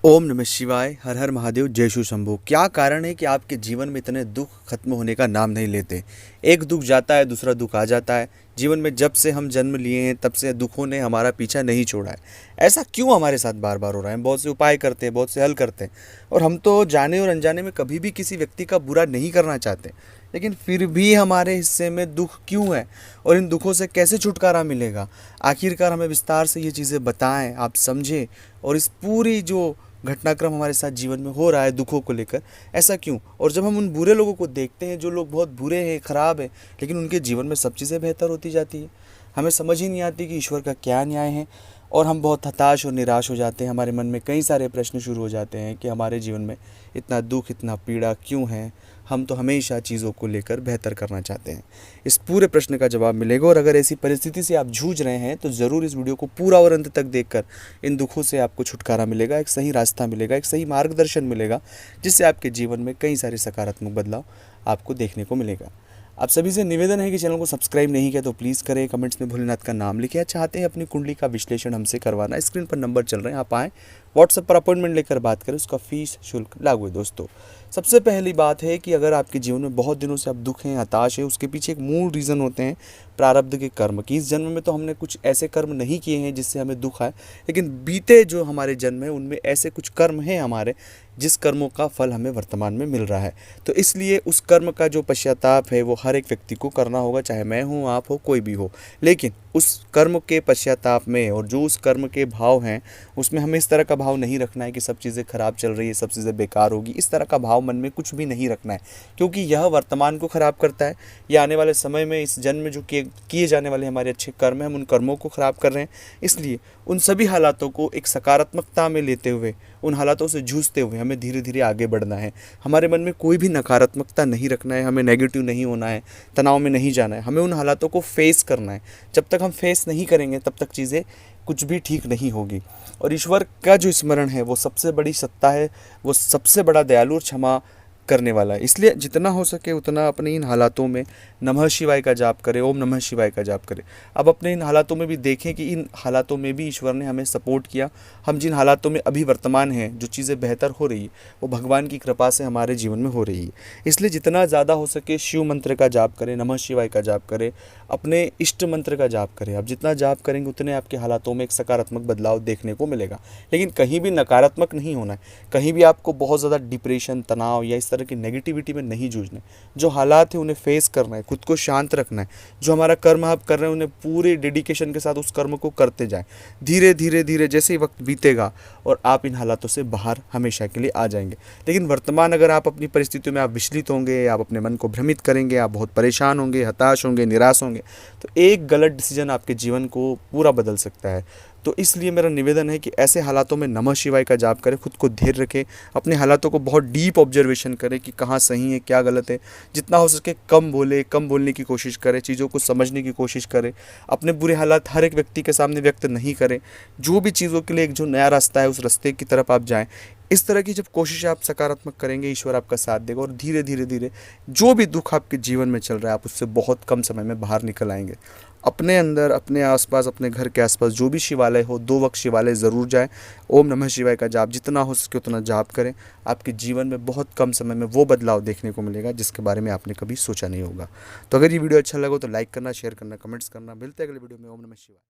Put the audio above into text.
ओम नमः शिवाय। हर हर महादेव। जय शिव शंभू। क्या कारण है कि आपके जीवन में इतने दुख खत्म होने का नाम नहीं लेते? एक दुख जाता है, दूसरा दुख आ जाता है। जीवन में जब से हम जन्म लिए हैं तब से दुखों ने हमारा पीछा नहीं छोड़ा है। ऐसा क्यों हमारे साथ बार बार हो रहा है? हम बहुत से उपाय करते हैं, बहुत से हल करते हैं, और हम तो जाने और अनजाने में कभी भी किसी व्यक्ति का बुरा नहीं करना चाहते, लेकिन फिर भी हमारे हिस्से में दुख क्यों है और इन दुखों से कैसे छुटकारा मिलेगा? आखिरकार हमें विस्तार से ये चीज़ें बताएं, आप समझें, और इस पूरी जो घटनाक्रम हमारे साथ जीवन में हो रहा है दुखों को लेकर, ऐसा क्यों? और जब हम उन बुरे लोगों को देखते हैं, जो लोग बहुत बुरे हैं, ख़राब हैं, लेकिन उनके जीवन में सब चीज़ें बेहतर होती जाती है, हमें समझ ही नहीं आती कि ईश्वर का क्या न्याय है। और हम बहुत हताश और निराश हो जाते हैं। हमारे मन में कई सारे प्रश्न शुरू हो जाते हैं कि हमारे जीवन में इतना दुख, इतना पीड़ा क्यों है? हम तो हमेशा चीज़ों को लेकर बेहतर करना चाहते हैं। इस पूरे प्रश्न का जवाब मिलेगा, और अगर ऐसी परिस्थिति से आप जूझ रहे हैं तो ज़रूर इस वीडियो को पूरा और अंत तक देखकर इन दुखों से आपको छुटकारा मिलेगा, एक सही रास्ता मिलेगा, एक सही मार्गदर्शन मिलेगा, जिससे आपके जीवन में कई सारे सकारात्मक बदलाव आपको देखने को मिलेगा। आप सभी से निवेदन है कि चैनल को सब्सक्राइब नहीं किया तो प्लीज़ करें। कमेंट्स में भोलेनाथ का नाम लिखें। चाहते हैं अपनी कुंडली का विश्लेषण हमसे करवाना, स्क्रीन पर नंबर चल रहे हैं, आप आएँ, व्हाट्सएप पर अपॉइंटमेंट लेकर बात करें। उसका फीस शुल्क लागू है। दोस्तों, सबसे पहली बात है कि अगर आपके जीवन में बहुत दिनों से आप दुख हैं, हताश है, उसके पीछे एक मूल रीज़न होते हैं प्रारब्ध के कर्म की। इस जन्म में तो हमने कुछ ऐसे कर्म नहीं किए हैं जिससे हमें दुख आए, लेकिन बीते जो हमारे जन्म है उनमें ऐसे कुछ कर्म हैं हमारे, जिस कर्मों का फल हमें वर्तमान में मिल रहा है। तो इसलिए उस कर्म का जो पश्चाताप है वो हर एक व्यक्ति को करना होगा, चाहे मैं हूँ, आप हो, कोई भी हो। लेकिन उस कर्म के पश्चाताप में और जो उस कर्म के भाव हैं उसमें हमें इस तरह का भाव नहीं रखना है कि सब चीज़ें खराब चल रही है, सब चीज़ें बेकार होगी। इस तरह का भाव मन में कुछ भी नहीं रखना है, क्योंकि यह वर्तमान को ख़राब करता है। यह आने वाले समय में इस जन्म में जो किए जाने वाले हमारे अच्छे कर्म हैं, हम उन कर्मों को ख़राब कर रहे हैं। इसलिए उन सभी हालातों को एक सकारात्मकता में लेते हुए, उन हालातों से जूझते हुए हमें धीरे धीरे आगे बढ़ना है। हमारे मन में कोई भी नकारात्मकता नहीं रखना है, हमें नेगेटिव नहीं होना है, तनाव में नहीं जाना है। हमें उन हालातों को फेस करना है। जब तक हम फेस नहीं करेंगे तब तक चीज़ें कुछ भी ठीक नहीं होगी। और ईश्वर का जो स्मरण है वो सबसे बड़ी सत्ता है, वो सबसे बड़ा दयालु और क्षमा करने वाला है। इसलिए जितना हो सके उतना अपने इन हालातों में नमः शिवाय का जाप करें, ओम नमः शिवाय का जाप करें। अब अपने इन हालातों में भी देखें कि इन हालातों में भी ईश्वर ने हमें सपोर्ट किया। हम जिन हालातों में अभी वर्तमान हैं, जो चीज़ें बेहतर हो रही है, वो भगवान की कृपा से हमारे जीवन में हो रही है। इसलिए जितना ज़्यादा हो सके शिव मंत्र का जाप करें, नमः शिवाय का जाप करें, अपने इष्ट मंत्र का जाप करें। अब जितना जाप करेंगे उतने आपके हालातों में एक सकारात्मक बदलाव देखने को मिलेगा। लेकिन कहीं भी नकारात्मक नहीं होना है, कहीं भी आपको बहुत ज़्यादा डिप्रेशन, तनाव या इस तरह की नेगेटिविटी में नहीं जूझना है। जो हालात है उन्हें फेस करना है, खुद को शांत रखना है। जो हमारा कर्म आप कर रहे हैं उन्हें पूरे डेडिकेशन के साथ उस कर्म को करते जाएं। धीरे धीरे धीरे जैसे ही वक्त बीतेगा और आप इन हालातों से बाहर हमेशा के लिए आ जाएंगे। लेकिन वर्तमान अगर आप अपनी परिस्थितियों में आप विचलित होंगे, आप अपने मन को भ्रमित करेंगे, आप बहुत परेशान होंगे, हताश होंगे, निराश होंगे, तो एक गलत डिसीजन आपके जीवन को पूरा बदल सकता है। तो इसलिए मेरा निवेदन है कि ऐसे हालातों में नमः शिवाय का जाप करें, खुद को धैर्य रखें, अपने हालातों को बहुत डीप ऑब्जर्वेशन करें कि कहाँ सही है, क्या गलत है। जितना हो सके कम बोले, कम बोलने की कोशिश करें, चीज़ों को समझने की कोशिश करें। अपने बुरे हालात हर एक व्यक्ति के सामने व्यक्त नहीं करें। जो भी चीज़ों के लिए एक जो नया रास्ता है उस रास्ते की तरफ आप जाएँ। इस तरह की जब कोशिश आप सकारात्मक करेंगे, ईश्वर आपका साथ देगा, और धीरे धीरे धीरे जो भी दुख आपके जीवन में चल रहा है आप उससे बहुत कम समय में बाहर निकल आएंगे। अपने अंदर, अपने आसपास, अपने घर के आसपास जो भी शिवालय हो, 2 वक्त शिवालय ज़रूर जाएं। ओम नमः शिवाय का जाप जितना हो सके उतना जाप करें। आपके जीवन में बहुत कम समय में वो बदलाव देखने को मिलेगा जिसके बारे में आपने कभी सोचा नहीं होगा। तो अगर ये वीडियो अच्छा लगा तो लाइक करना, शेयर करना, कमेंट्स करना। मिलते हैं अगले वीडियो में। ओम नमः शिवाय।